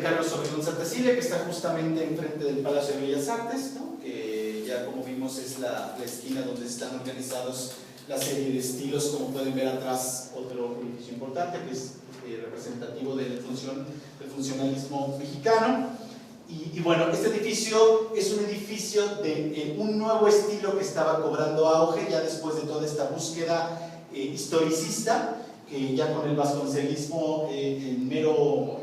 Carlos Obregón Santa Cilia, que está justamente enfrente del Palacio de Bellas Artes, ¿no? Que ya como vimos es la esquina donde están organizados la serie de estilos. Como pueden ver atrás, otro edificio importante que es representativo del funcionalismo mexicano. Y bueno, este edificio es un edificio de un nuevo estilo que estaba cobrando auge ya después de toda esta búsqueda historicista, que ya con el vasconcelismo en mero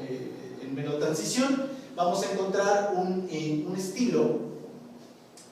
transición, vamos a encontrar un estilo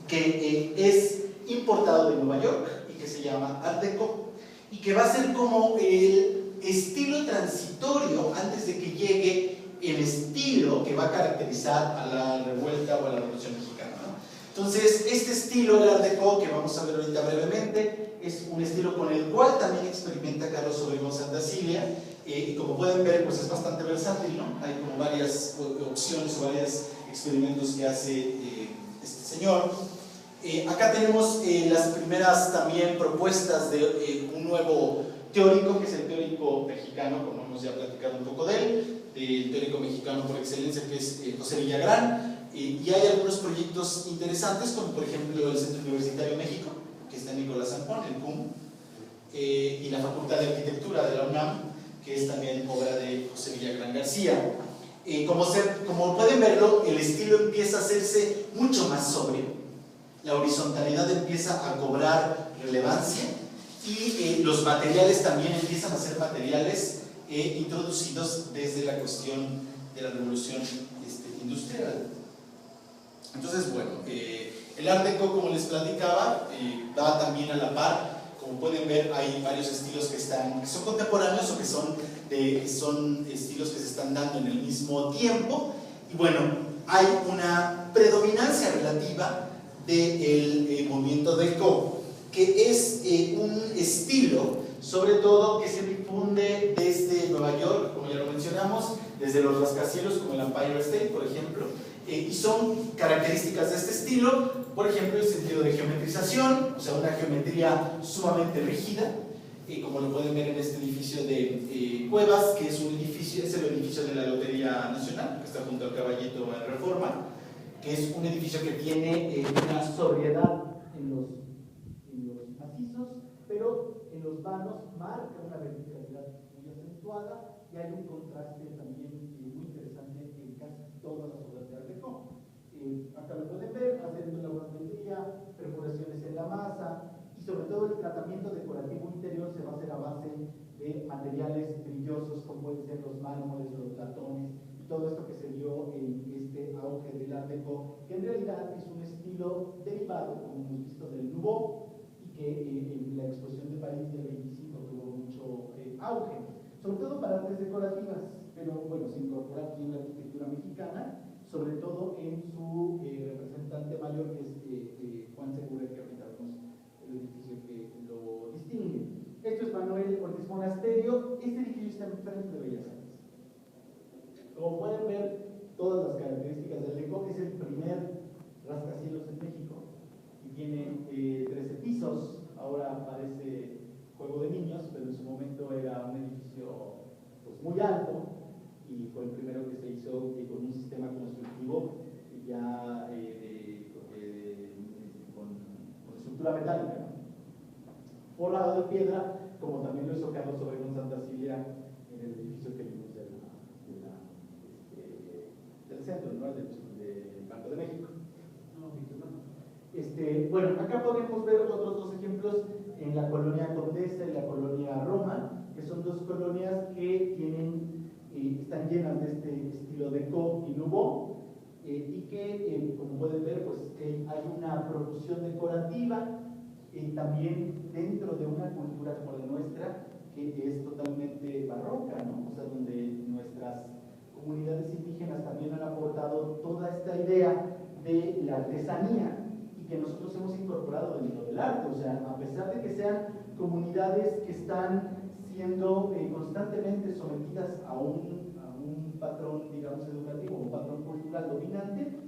que es importado de Nueva York y que se llama Art Deco, y que va a ser como el estilo transitorio antes de que llegue el estilo que va a caracterizar a la revuelta o a la Revolución Mexicana, ¿no? Entonces, este estilo, el Art Deco, que vamos a ver ahorita brevemente, es un estilo con el cual también experimenta Carlos Obregón Santa Cilia, y como pueden ver, pues es bastante versátil, ¿no? Hay como varias opciones o varios experimentos que hace este señor. Acá tenemos las primeras también propuestas de un nuevo teórico, que es el teórico mexicano, como hemos ya platicado un poco de él, el teórico mexicano por excelencia, que es José Villagrán. Y hay algunos proyectos interesantes, como por ejemplo el Centro Universitario México, que está en Nicolás San Juan, el CUM, y la Facultad de Arquitectura de la UNAM, que es también obra de José Villagrán García. Como pueden verlo, el estilo empieza a hacerse mucho más sobrio, la horizontalidad empieza a cobrar relevancia, y los materiales también empiezan a ser materiales introducidos desde la cuestión de la revolución industrial. Entonces, bueno, el Art Deco, como les platicaba, va también a la par. Como pueden ver, hay varios estilos que son contemporáneos o que son estilos que se están dando en el mismo tiempo. Y bueno, hay una predominancia relativa del movimiento Deco, que es un estilo, sobre todo, que se difunde desde Nueva York, como ya lo mencionamos, desde los rascacielos como el Empire State, por ejemplo, y son características de este estilo, por ejemplo, el sentido de geometrización, o sea, una geometría sumamente rígida, como lo pueden ver en este edificio de Cuevas, que es el edificio de la Lotería Nacional, que está junto al Caballito en Reforma, que es un edificio que tiene una sobriedad en los macizos, pero en los vanos marca una verticalidad muy acentuada, y hay un contraste también muy interesante en casi todas las obras de Art Deco. Acá lo pueden ver, haciendo la ornamentería, perforaciones en la masa, y sobre todo el tratamiento decorativo interior se va a hacer a base de materiales brillosos, como pueden ser los mármoles, los latones, y todo esto que se dio en este auge del Art Deco, que en realidad es un estilo derivado, como hemos visto, del Nouveau, y que en la exposición de París del 25 tuvo mucho auge, sobre todo para artes decorativas, pero bueno, se incorpora aquí en la arquitectura mexicana, sobre todo en su representante mayor, que es Juan Segura, que ahorita vemos el edificio que lo distingue. Esto es Manuel Ortiz Monasterio. Este edificio está enfrente de Bellas Artes. Como pueden ver, todas las características del Deco. Es el primer rascacielos en México y tiene 13 pisos. Ahora parece juego de niños, pero en su momento era un edificio pues muy alto, y fue el primero que se hizo con un sistema constructivo ya con estructura metálica, ¿no? Forrado de piedra, como también lo hizo Carlos Obregón Santa Cilia en el edificio que vimos del centro, ¿no? del Banco de México. Bueno, acá podemos ver otros dos ejemplos en la colonia Condesa y la colonia Roma, que son dos colonias que están llenas de este estilo Deco y Nouveau, y que, como pueden ver, pues hay una producción decorativa también dentro de una cultura como la nuestra, que es totalmente barroca, ¿no? O sea, donde nuestras comunidades indígenas también han aportado toda esta idea de la artesanía, y que nosotros hemos incorporado dentro del arte. O sea, a pesar de que sean comunidades que están siendo constantemente sometidas a un patrón, digamos, educativo, un patrón cultural dominante,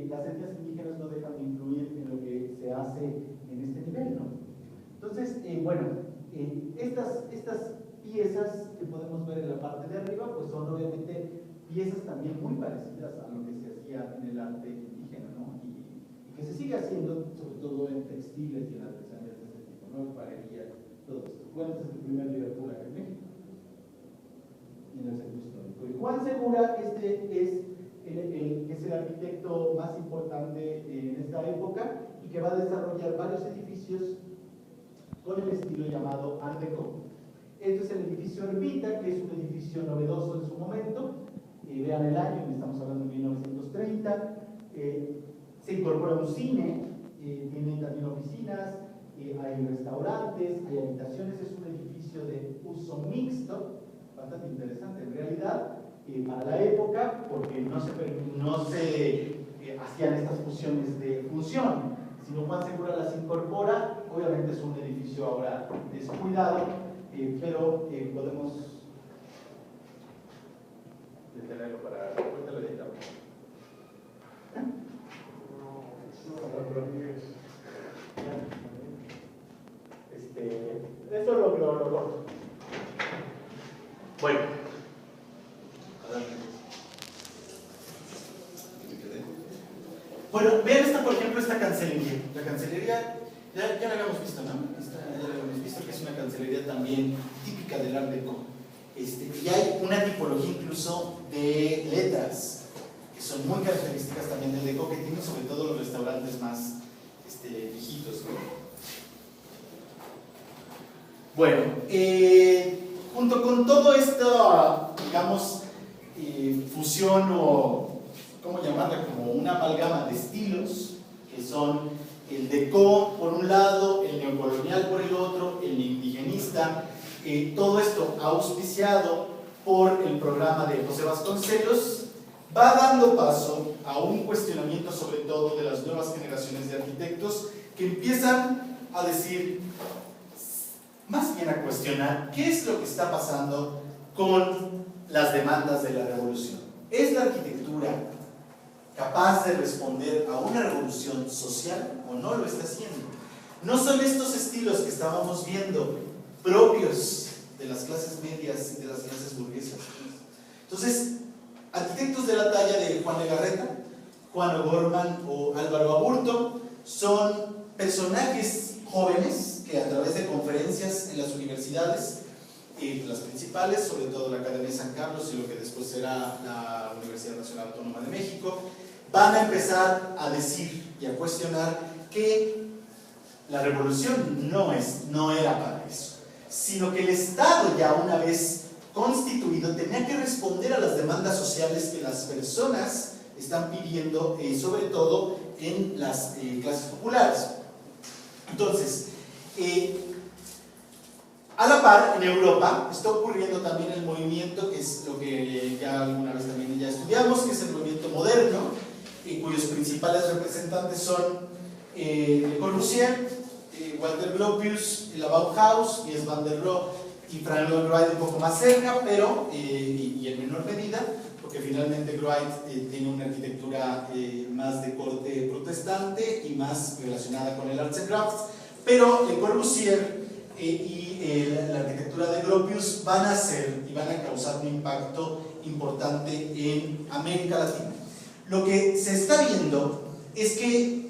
las etnias indígenas no dejan de influir en lo que se hace en este nivel, ¿no? Entonces, bueno, estas piezas que podemos ver en la parte de arriba, pues son obviamente piezas también muy parecidas a lo que se hacía en el arte indígena, ¿no? Y que se sigue haciendo, sobre todo en textiles y en artesanías de ese tipo, ¿no? Parería, todo esto. Juan es el primer director acá en México, en el centro histórico. Y Juan Segura, es el arquitecto más importante en esta época y que va a desarrollar varios edificios con el estilo llamado Art Deco. Este es el edificio Ermita, que es un edificio novedoso en su momento. Vean el año, estamos hablando de 1930. Se incorpora un cine, tiene también oficinas, hay restaurantes, hay habitaciones. Es un edificio de uso mixto, bastante interesante en realidad, para la época, porque no se hacían estas fusiones de función, sino Juan Segura las incorpora. Obviamente es un edificio ahora descuidado, pero podemos detenerlo para cuéntalo de esta. Esto lo corto. Bueno. Bueno, vean por ejemplo, esta cancelería. La cancelería, ya la habíamos visto, ¿no? Ya la habíamos visto, que es una cancelería también típica del Art Deco. Y hay una tipología incluso de letras, que son muy características también del Deco, que tienen sobre todo los restaurantes más viejitos, ¿no? Bueno, junto con todo esto, digamos, fusión o, ¿cómo llamarla? Como una amalgama de estilos, que son el Deco por un lado, el neocolonial por el otro, el indigenista, todo esto auspiciado por el programa de José Vasconcelos, va dando paso a un cuestionamiento sobre todo de las nuevas generaciones de arquitectos que empiezan a decir, más bien a cuestionar, ¿qué es lo que está pasando con las demandas de la revolución? ¿Es la arquitectura capaz de responder a una revolución social o no lo está haciendo? ¿No son estos estilos que estábamos viendo propios de las clases medias y de las clases burguesas? Entonces, arquitectos de la talla de Juan Legarreta, Juan O'Gorman o Álvaro Aburto son personajes jóvenes que a través de conferencias en las universidades, las principales, sobre todo la Academia de San Carlos y lo que después será la Universidad Nacional Autónoma de México, van a empezar a decir y a cuestionar que la revolución no era para eso, sino que el Estado, ya una vez constituido, tenía que responder a las demandas sociales que las personas están pidiendo, sobre todo en las clases populares. Entonces, a la par, en Europa está ocurriendo también el movimiento, que es lo que ya alguna vez también ya estudiamos, que es el movimiento moderno, cuyos principales representantes son Le Corbusier, Walter Gropius, la Bauhaus, Mies van der Rohe y Frank Lloyd Wright un poco más cerca, pero y en menor medida, porque finalmente Wright tiene una arquitectura más de corte protestante y más relacionada con el Arts and Crafts, pero Le Corbusier y la arquitectura de Gropius van a hacer y van a causar un impacto importante en América Latina. Lo que se está viendo es que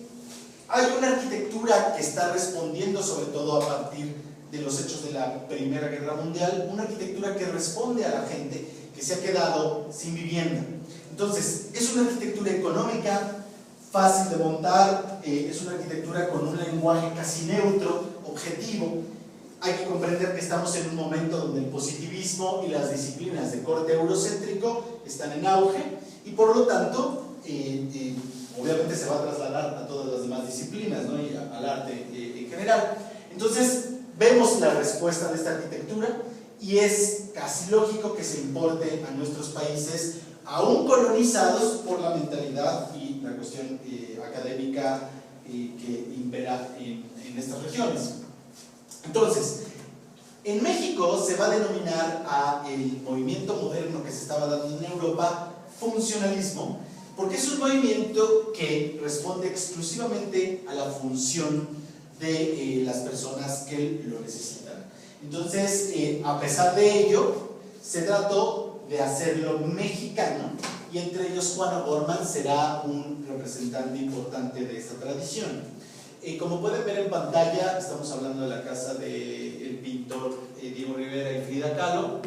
hay una arquitectura que está respondiendo, sobre todo a partir de los hechos de la Primera Guerra Mundial, una arquitectura que responde a la gente que se ha quedado sin vivienda. Entonces, es una arquitectura económica, fácil de montar, es una arquitectura con un lenguaje casi neutro, objetivo. Hay que comprender que estamos en un momento donde el positivismo y las disciplinas de corte eurocéntrico están en auge y por lo tanto obviamente se va a trasladar a todas las demás disciplinas, ¿no? Y al arte en general. Entonces vemos la respuesta de esta arquitectura y es casi lógico que se importe a nuestros países aún colonizados por la mentalidad y la cuestión académica que impera en estas regiones. Entonces, en México se va a denominar a el movimiento moderno que se estaba dando en Europa funcionalismo, porque es un movimiento que responde exclusivamente a la función de las personas que lo necesitan. Entonces, a pesar de ello, se trató de hacerlo mexicano, y entre ellos Juan O'Gorman será un representante importante de esta tradición. Como pueden ver en pantalla, estamos hablando de la casa del pintor Diego Rivera y Frida Kahlo,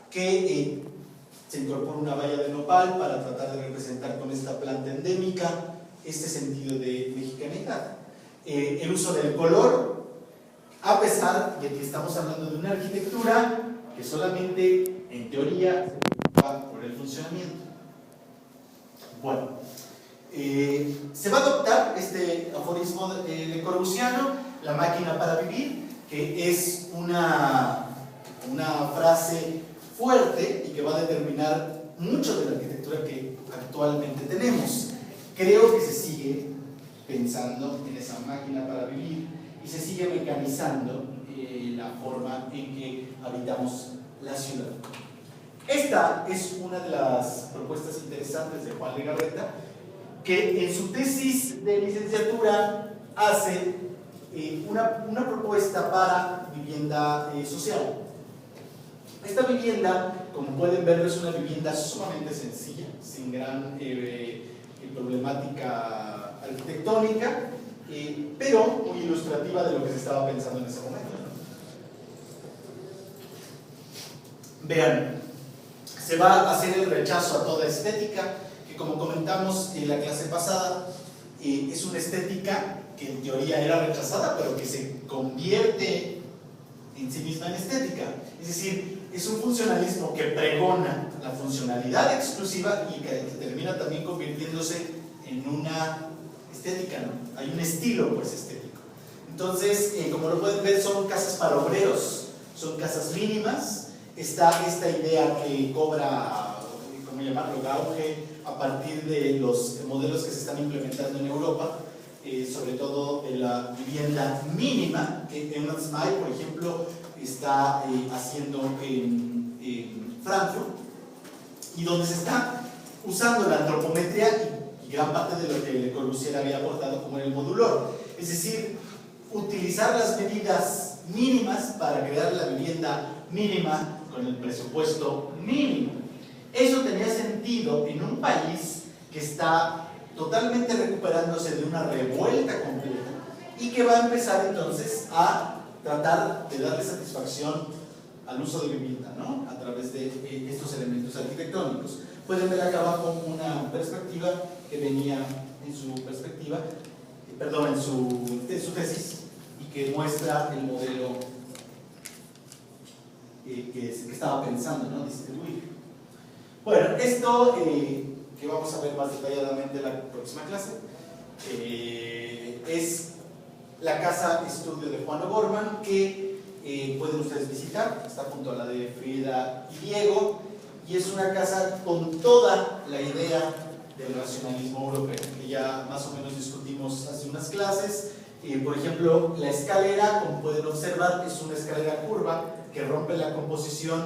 que se incorpora una valla de nopal para tratar de representar con esta planta endémica este sentido de mexicanidad. El uso del color, a pesar de que estamos hablando de una arquitectura que solamente en teoría se preocupa por el funcionamiento. Bueno, se va a adoptar este aforismo de Corbusiano, la máquina para vivir, que es una frase fuerte y que va a determinar mucho de la arquitectura que actualmente tenemos. Creo que se sigue pensando en esa máquina para vivir y se sigue mecanizando la forma en que habitamos la ciudad. Esta es una de las propuestas interesantes de Juan Legarreta, que en su tesis de licenciatura hace una propuesta para vivienda social. Esta vivienda, como pueden ver, es una vivienda sumamente sencilla, sin gran problemática arquitectónica, pero muy ilustrativa de lo que se estaba pensando en ese momento. Vean, se va a hacer el rechazo a toda estética, que como comentamos en la clase pasada, es una estética que en teoría era rechazada, pero que se convierte en sí misma en estética. Es decir, es un funcionalismo que pregona la funcionalidad exclusiva y que termina también convirtiéndose en una estética, ¿no? Hay un estilo pues estético. Entonces, como lo pueden ver, son casas para obreros, son casas mínimas. Está esta idea que cobra, ¿cómo llamarlo?, auge a partir de los modelos que se están implementando en Europa, sobre todo de la vivienda mínima, que Ernst May, por ejemplo, está haciendo en Frankfurt, y donde se está usando la antropometría y gran parte de lo que Le Corbusier había aportado como el modulor, es decir, utilizar las medidas mínimas para crear la vivienda mínima con el presupuesto mínimo. Eso tenía sentido en un país que está totalmente recuperándose de una revuelta completa y que va a empezar entonces a tratar de darle satisfacción al uso de vivienda, ¿no?, a través de estos elementos arquitectónicos. Pueden ver acá abajo una perspectiva que venía en su perspectiva, perdón, en su tesis, y que muestra el modelo que estaba pensando, ¿no?, distribuir. Bueno, esto que vamos a ver más detalladamente en la próxima clase es la casa estudio de Juan O'Gorman, que pueden ustedes visitar, está junto a la de Frida y Diego, y es una casa con toda la idea del racionalismo europeo, que ya más o menos discutimos hace unas clases. Por ejemplo, la escalera, como pueden observar, es una escalera curva que rompe la composición